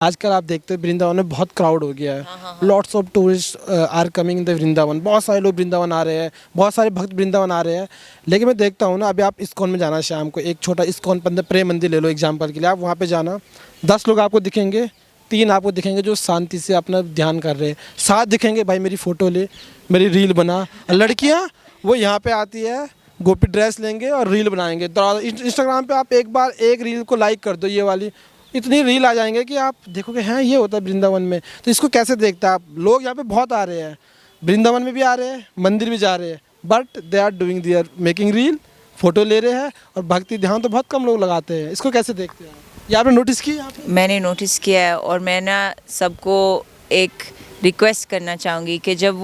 आजकल आप देखते हैं वृंदावन में बहुत क्राउड हो गया है। Lots of tourist are coming in the Vrindavan. बहुत सारे लोग वृंदावन आ रहे हैं, बहुत सारे भक्त वृंदावन आ रहे हैं। लेकिन मैं देखता हूँ ना, अभी आप इस्कॉन में जाना शाम को, एक छोटा इस्कॉन प्रेम मंदिर ले लो एग्जाम्पल के लिए, आप वहाँ पे जाना, 10 लोग आपको दिखेंगे, 3 आपको दिखेंगे जो शांति से अपना ध्यान कर रहे हैं, 7 दिखेंगे भाई मेरी फ़ोटो ले, मेरी रील बना। लड़कियाँ वो यहाँ पे आती है, गोपी ड्रेस लेंगे और रील बनाएंगे। तो इंस्टाग्राम पे आप एक बार एक रील को लाइक कर दो, ये वाली इतनी रील आ जाएंगे कि आप देखोगे हैं ये होता है वृंदावन में। तो इसको कैसे देखते हैं आप? लोग यहाँ पे बहुत आ रहे हैं, वृंदावन में भी आ रहे हैं, मंदिर भी जा रहे हैं, but they are doing their making reel, photo ले रहे हैं, और भक्ति ध्यान तो बहुत कम लोग लगाते हैं। इसको कैसे देखते हैं आप? ये आपने नोटिस किया? मैंने नोटिस किया है, और मैं ना सबको एक रिक्वेस्ट करना चाहूँगी कि जब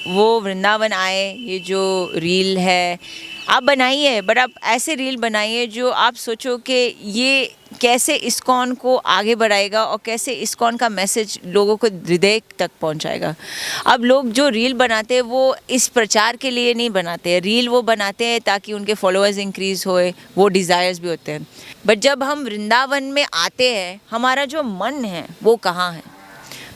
वो वृंदावन आए, ये जो रील है आप बनाइए, बट आप ऐसे रील बनाइए जो आप सोचो कि ये कैसे इस्कॉन को आगे बढ़ाएगा और कैसे इस्कॉन का मैसेज लोगों को हृदय तक पहुंचाएगा। अब लोग जो रील बनाते हैं वो इस प्रचार के लिए नहीं बनाते हैं, रील वो बनाते हैं ताकि उनके फॉलोअर्स इंक्रीज़ होए, वो डिज़ायर्स भी होते हैं। बट जब हम वृंदावन में आते हैं, हमारा जो मन है वो कहाँ है?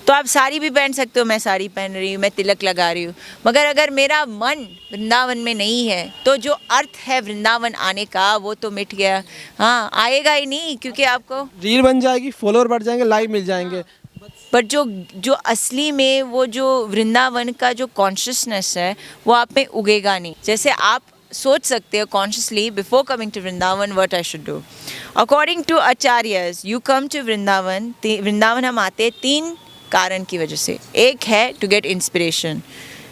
तो आप साड़ी भी पहन सकते हो, मैं साड़ी पहन रही हूँ, मैं तिलक लगा रही हूँ, मगर अगर मेरा मन वृंदावन में नहीं है तो जो अर्थ है वृंदावन आने का वो तो मिट गया। हाँ, आएगा ही नहीं, क्योंकि आपको रील बन जाएगी, फॉलोअर बढ़ जाएंगे, लाइक मिल जाएंगे, पर जो असली में वो जो वृंदावन का जो कॉन्शियसनेस है वो आप में उगेगा नहीं। जैसे आप सोच सकते हो consciously before coming to Vrindavan what I should do. According to acharyas, you come to Vrindavan, Vrindavan हम आते 3 कारण की वजह से। एक है to get inspiration,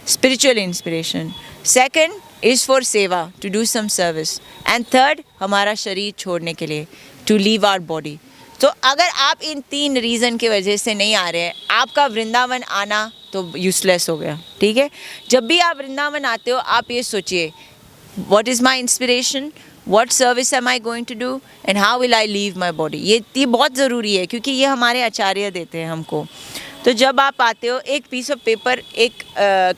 spiritual inspiration, second is for seva, to do some service, and third हमारा शरीर छोड़ने के लिए, टू लीव आवर बॉडी। तो अगर आप इन 3 रीज़न की वजह से नहीं आ रहे हैं, आपका वृंदावन आना तो यूजलेस हो गया। ठीक है, जब भी आप वृंदावन आते हो आप ये सोचिए, what is my inspiration, what service am I going to do and how will I leave my body। ये बहुत ज़रूरी है, क्योंकि ये हमारे आचार्य देते हैं हमको। तो जब आप आते हो, एक पीस ऑफ पेपर, एक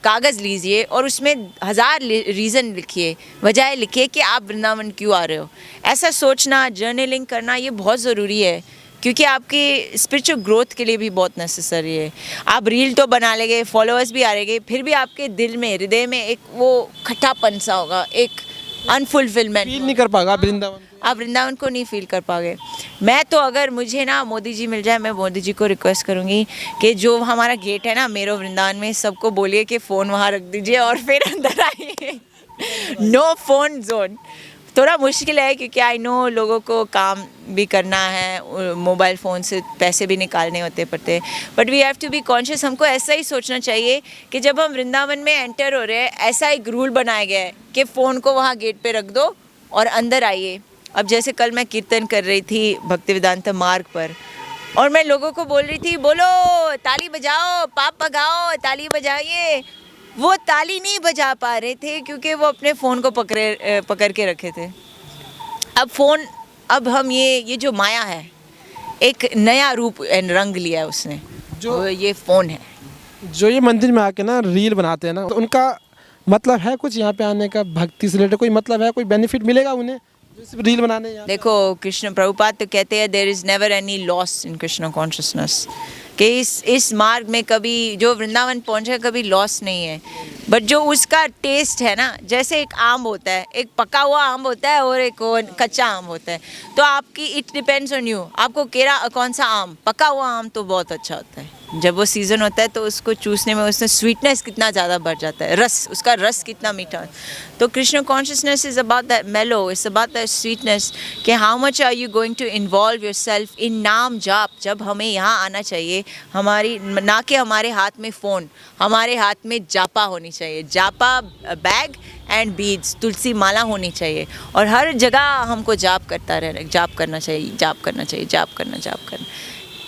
कागज़ लीजिए और उसमें 1000 रीज़न लिखिए, वजह लिखिए कि आप वृंदावन क्यों आ रहे हो। ऐसा सोचना, जर्नलिंग करना ये बहुत ज़रूरी है, क्योंकि आपकी स्पिरिचुअल ग्रोथ के लिए भी बहुत नेसेसरी है। आप रील तो बना लेंगे, फॉलोअर्स भी आ रहेंगे, फिर भी आपके दिल में, हृदय में एक वो खट्टापन सा होगा, एक अनफुलफिलमेंट, फील नहीं कर पाएगा वृंदावन, आप वृंदावन को नहीं फील कर पाओगे। मैं तो अगर मुझे ना मोदी जी मिल जाए, मैं मोदी जी को रिक्वेस्ट करूँगी कि जो हमारा गेट है ना मेरो वृंदावन में, सबको बोलिए कि फ़ोन वहाँ रख दीजिए और फिर अंदर आइए। No phone zone. थोड़ा मुश्किल है क्योंकि आई नो लोगों को काम भी करना है, मोबाइल फ़ोन से पैसे भी निकालने होते पड़ते, but we have to be conscious. हमको ऐसा ही सोचना चाहिए कि जब हम वृंदावन में एंटर हो रहे हैं, ऐसा एक रूल बनाया गया है कि फ़ोन को वहाँ गेट पे रख दो और अंदर आइए। अब जैसे कल मैं कीर्तन कर रही थी भक्तिवेदांत मार्ग पर, और मैं लोगों को बोल रही थी, बोलो ताली बजाओ, पाप भगाओ, ताली बजाइए। वो ताली नहीं बजा पा रहे थे क्योंकि वो अपने फ़ोन को पकड़ के रखे थे। अब हम ये जो माया है, एक नया रूप एंड रंग लिया है उसने, जो ये फ़ोन है। जो ये मंदिर में आके ना रील बनाते हैं ना, तो उनका मतलब है कुछ यहाँ पे आने का? भक्ति से रिलेटेड कोई मतलब है, कोई बेनिफिट मिलेगा उन्हें सिर्फ रील बनाने? देखो, कृष्ण प्रभुपाद तो कहते हैं there is never any loss in Krishna consciousness, कि इस मार्ग में कभी जो वृंदावन पहुंचे कभी लॉस नहीं है। बट जो उसका टेस्ट है ना, जैसे एक आम होता है, एक पका हुआ आम होता है और एक कच्चा आम होता है, तो आपकी इट डिपेंड्स ऑन यू, आपको कौन सा आम। पका हुआ आम तो बहुत अच्छा होता है, जब वो सीज़न होता है तो उसको चूसने में उसमें स्वीटनेस कितना ज़्यादा बढ़ जाता है, उसका रस कितना मीठा। तो Krishna consciousness is about that mellow, it's about that sweetness, कि how much are you going to involve your self in नाम जाप। जब हमें यहाँ आना चाहिए, हमारी ना कि हमारे हाथ में फ़ोन, हमारे हाथ में जापा होनी चाहिए, जापा बैग एंड बीड्स, तुलसी माला होनी चाहिए, और हर जगह हमको जाप करना चाहिए, जाप करना।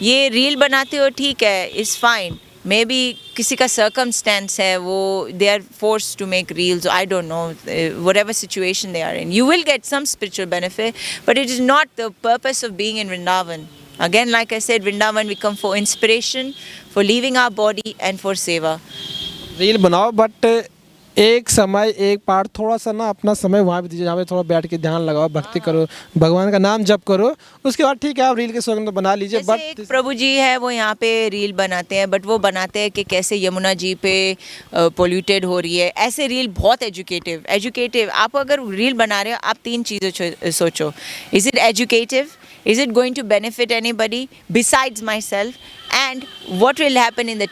ये रील बनाते हो ठीक है, इज़ फाइन, मे बी किसी का सर्कमस्टेंस है, वो they are force to make reels, I don't know, whatever situation they are in, you will get some spiritual benefit, but it is not the purpose of being in Vrindavan. Again, like I said, Vrindavan we come for inspiration, for leaving our body and for seva. Reel बनाओ, but एक समय एक part थोड़ा सा ना अपना समय वहाँ भी दीजिए जहाँ पे थोड़ा बैठ के ध्यान लगाओ, भक्ति करो, भगवान का नाम जप करो। उसके बाद ठीक है आप रील के शौक तो बना लीजिए, जैसे एक बट प्रभु जी है वो यहाँ पे रील बनाते हैं, बट वो बनाते हैं कि कैसे यमुना जी पे पोल्यूटेड हो रही है। ऐसे रील बहुत एजुकेटिव आप अगर रील बना रहे हो, आप तीन चीज़ें सोचो। Is it educative, is it going to benefit anybody besides my self, and what will happen in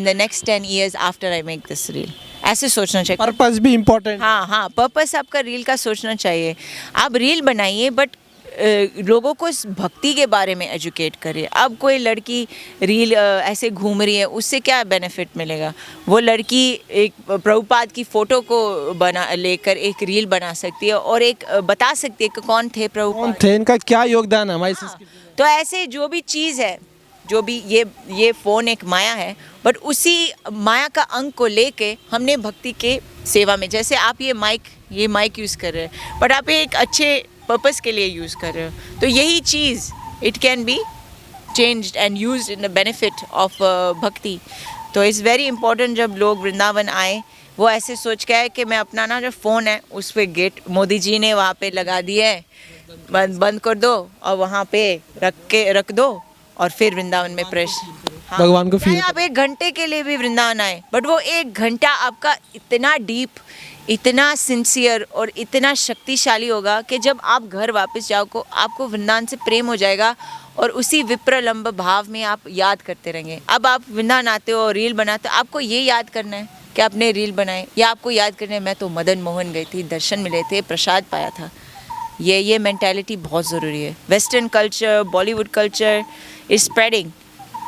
the next 10 years after I make this reel. ऐसे सोचना चाहिए। पर्पस भी इम्पोर्टेंट। हाँ, पर्पस आपका रील का सोचना चाहिए। आप रील बनाइए बट लोगों को इस भक्ति के बारे में एजुकेट करिए। अब कोई लड़की रील ऐसे घूम रही है, उससे क्या बेनिफिट मिलेगा? वो लड़की एक प्रभुपाद की फ़ोटो को बना लेकर एक रील बना सकती है और एक बता सकती है कि कौन थे कौन प्रभुपाद। थे, इनका क्या योगदान है हमारी संस्कृति में। तो ऐसे जो भी चीज़ है, जो भी ये फ़ोन एक माया है, बट उसी माया का अंग को लेके हमने भक्ति के सेवा में, जैसे आप ये माइक यूज़ कर रहे हैं, बट आप ये एक अच्छे पर्पस के लिए यूज़ कर रहे हो, तो यही चीज़ it can be changed and used in the benefit of bhakti. तो इट्स वेरी इंपॉर्टेंट जब लोग वृंदावन आए, वो ऐसे सोच के आए कि मैं अपना ना जो फ़ोन है उस पर गेट मोदी जी ने वहाँ पे लगा दिया है, बंद कर दो और वहाँ पे रख दो और फिर वृंदावन में भगवान को चाहे फील आप 1 घंटे के लिए भी वृंदावन आए, बट वो 1 घंटा आपका इतना डीप, इतना सिंसियर और इतना शक्तिशाली होगा कि जब आप घर वापस जाओ आपको वृंदावन से प्रेम हो जाएगा और उसी विप्रलंब भाव में आप याद करते रहेंगे। अब आप वृंदावन आते हो, रील बनाते हो, आपको ये याद करना है कि आपने रील बनाए, या आपको याद करना है मैं तो मदन मोहन गई थी, दर्शन मिले थे, प्रसाद पाया था। ये मेंटालिटी बहुत ज़रूरी है। Western culture, Bollywood culture is spreading,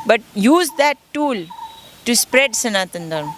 but use that tool to spread Sanatan Dharma.